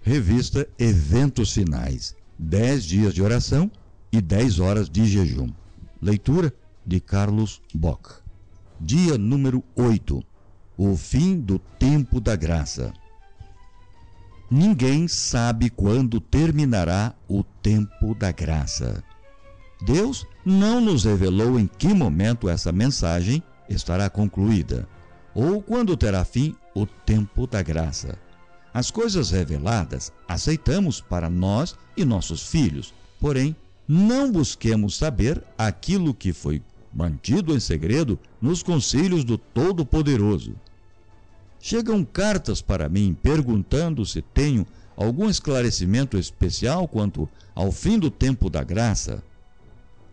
Revista Eventos Finais, 10 dias de oração e 10 horas de jejum. Leitura de Carlos Bock. Dia número 8. O fim do tempo da graça. Ninguém sabe quando terminará o tempo da graça. Deus não nos revelou em que momento essa mensagem estará concluída, ou quando terá fim o tempo da graça. As coisas reveladas aceitamos para nós e nossos filhos, porém, não busquemos saber aquilo que foi mantido em segredo nos concílios do Todo-Poderoso. Chegam cartas para mim perguntando se tenho algum esclarecimento especial quanto ao fim do tempo da graça.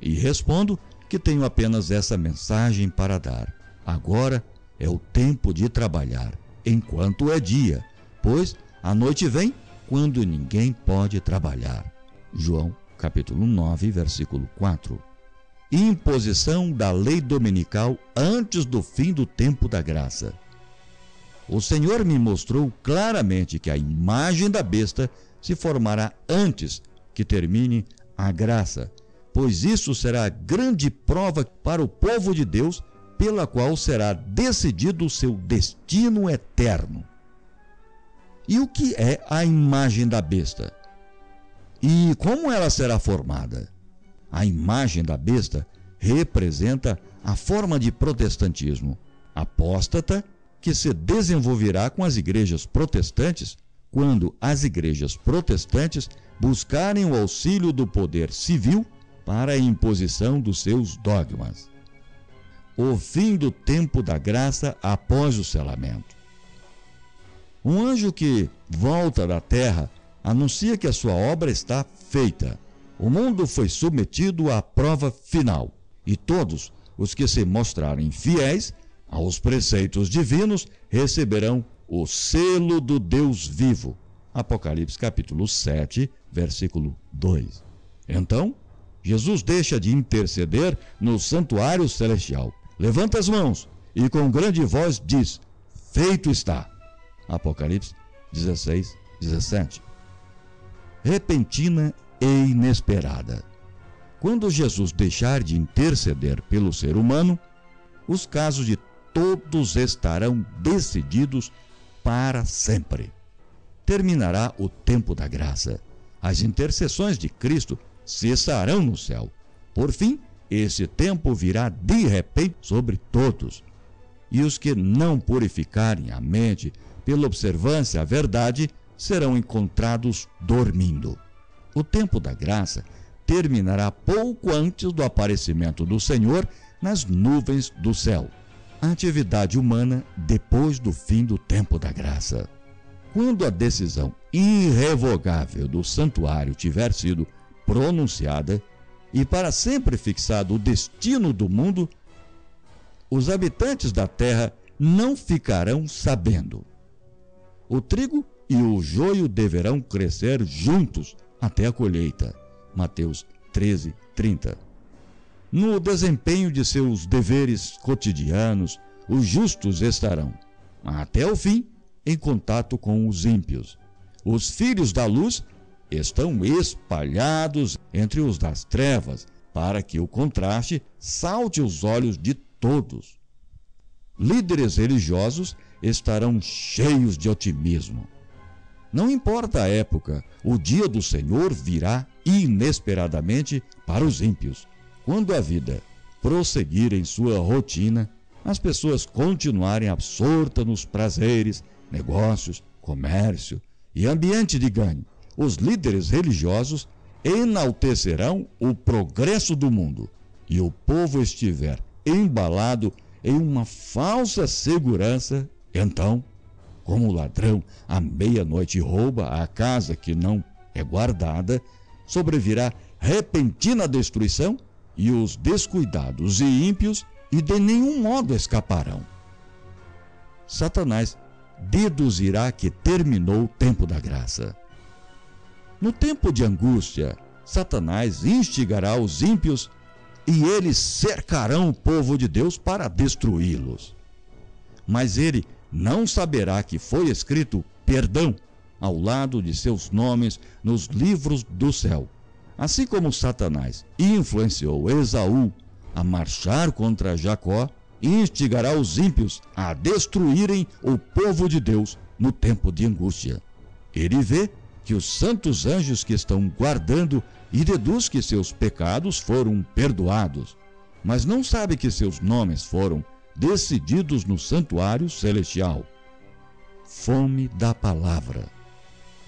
E respondo que tenho apenas essa mensagem para dar. Agora é o tempo de trabalhar, enquanto é dia, pois a noite vem quando ninguém pode trabalhar. João, capítulo 9, versículo 4. Imposição da lei dominical antes do fim do tempo da graça. O Senhor me mostrou claramente que a imagem da besta se formará antes que termine a graça, pois isso será a grande prova para o povo de Deus, pela qual será decidido o seu destino eterno. E o que é a imagem da besta? E como ela será formada? A imagem da besta representa a forma de protestantismo apóstata que se desenvolverá com as igrejas protestantes quando as igrejas protestantes buscarem o auxílio do poder civil para a imposição dos seus dogmas. O fim do tempo da graça após o selamento. Um anjo que volta da terra anuncia que a sua obra está feita. O mundo foi submetido à prova final, e todos os que se mostrarem fiéis aos preceitos divinos receberão o selo do Deus vivo. Apocalipse capítulo 7, versículo 2. Então, Jesus deixa de interceder no santuário celestial. Levanta as mãos e com grande voz diz: feito está. Apocalipse 16, 17. Repentina e inesperada. Quando Jesus deixar de interceder pelo ser humano, os casos de todos estarão decididos para sempre. Terminará o tempo da graça. As intercessões de Cristo cessarão no céu. Por fim, esse tempo virá de repente sobre todos. E os que não purificarem a mente pela observância à verdade serão encontrados dormindo. O tempo da graça terminará pouco antes do aparecimento do Senhor nas nuvens do céu. A atividade humana depois do fim do tempo da graça. Quando a decisão irrevogável do santuário tiver sido pronunciada e para sempre fixado o destino do mundo, os habitantes da terra não ficarão sabendo. O trigo e o joio deverão crescer juntos até a colheita. Mateus 13, 30. No desempenho de seus deveres cotidianos, os justos estarão, até o fim, em contato com os ímpios. Os filhos da luz estão espalhados entre os das trevas, para que o contraste salte aos olhos de todos. Líderes religiosos estarão cheios de otimismo. Não importa a época, o dia do Senhor virá inesperadamente para os ímpios. Quando a vida prosseguir em sua rotina, as pessoas continuarem absortas nos prazeres, negócios, comércio e ambiente de ganho, os líderes religiosos enaltecerão o progresso do mundo e o povo estiver embalado em uma falsa segurança, então, como o ladrão à meia-noite rouba a casa que não é guardada, sobrevirá repentina destruição e os descuidados e ímpios e de nenhum modo escaparão. Satanás deduzirá que terminou o tempo da graça. No tempo de angústia, Satanás instigará os ímpios e eles cercarão o povo de Deus para destruí-los. Mas ele não saberá que foi escrito perdão ao lado de seus nomes nos livros do céu. Assim como Satanás influenciou Esaú a marchar contra Jacó, instigará os ímpios a destruírem o povo de Deus no tempo de angústia. Ele vê que os santos anjos que estão guardando e deduz que seus pecados foram perdoados, mas não sabe que seus nomes foram decididos no santuário celestial. Fome da palavra.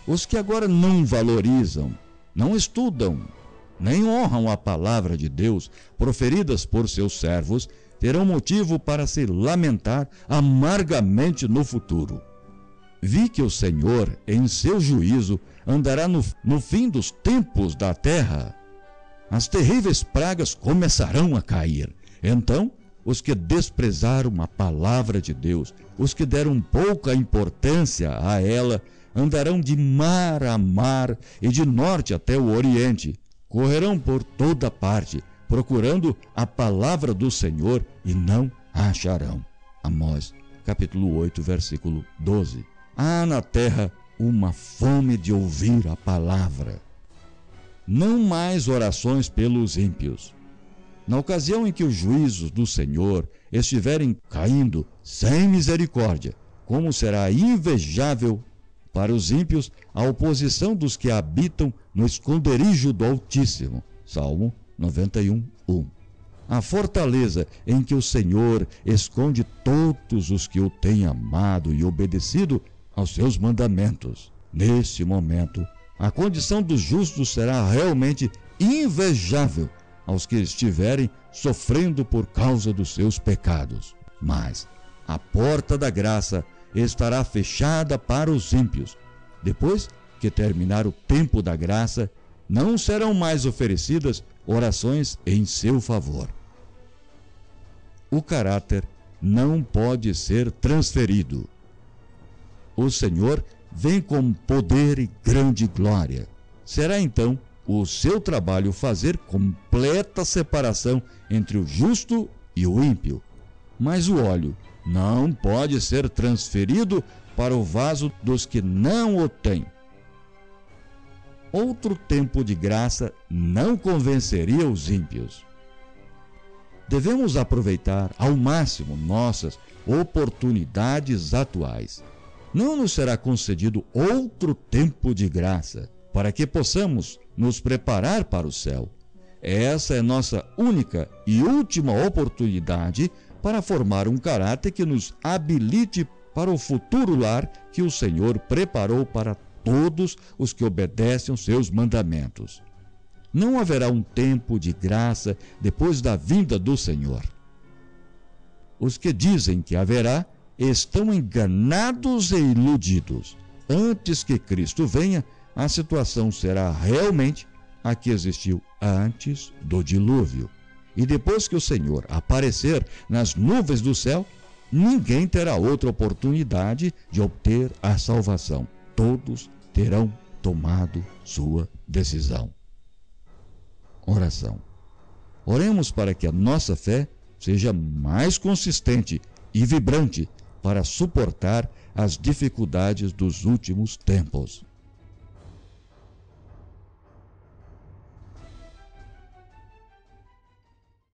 Os que agora não valorizam, não estudam, nem honram a palavra de Deus proferidas por seus servos, terão motivo para se lamentar amargamente no futuro. Vi que o Senhor, em seu juízo, andará no fim dos tempos da terra. As terríveis pragas começarão a cair. Então, os que desprezaram a palavra de Deus, os que deram pouca importância a ela, andarão de mar a mar e de norte até o oriente. Correrão por toda parte, procurando a palavra do Senhor e não a acharão. Amós, capítulo 8, versículo 12. Há na terra uma fome de ouvir a palavra. Não mais orações pelos ímpios. Na ocasião em que os juízos do Senhor estiverem caindo sem misericórdia, como será invejável para os ímpios a oposição dos que habitam no esconderijo do Altíssimo. Salmo 91, 1. A fortaleza em que o Senhor esconde todos os que o têm amado e obedecido aos seus mandamentos. Neste momento, a condição dos justos será realmente invejável aos que estiverem sofrendo por causa dos seus pecados. Mas a porta da graça estará fechada para os ímpios. Depois que terminar o tempo da graça, não serão mais oferecidas orações em seu favor. O caráter não pode ser transferido. O Senhor vem com poder e grande glória. Será então o seu trabalho fazer completa separação entre o justo e o ímpio. Mas o óleo não pode ser transferido para o vaso dos que não o têm. Outro tempo de graça não convenceria os ímpios. Devemos aproveitar ao máximo nossas oportunidades atuais. Não nos será concedido outro tempo de graça para que possamos nos preparar para o céu. Essa é nossa única e última oportunidade para formar um caráter que nos habilite para o futuro lar que o Senhor preparou para todos os que obedecem aos seus mandamentos. Não haverá um tempo de graça depois da vinda do Senhor. Os que dizem que haverá estão enganados e iludidos. Antes que Cristo venha, a situação será realmente a que existiu antes do dilúvio. E depois que o Senhor aparecer nas nuvens do céu, ninguém terá outra oportunidade de obter a salvação. Todos terão tomado sua decisão. Oração. Oremos para que a nossa fé seja mais consistente e vibrante para suportar as dificuldades dos últimos tempos.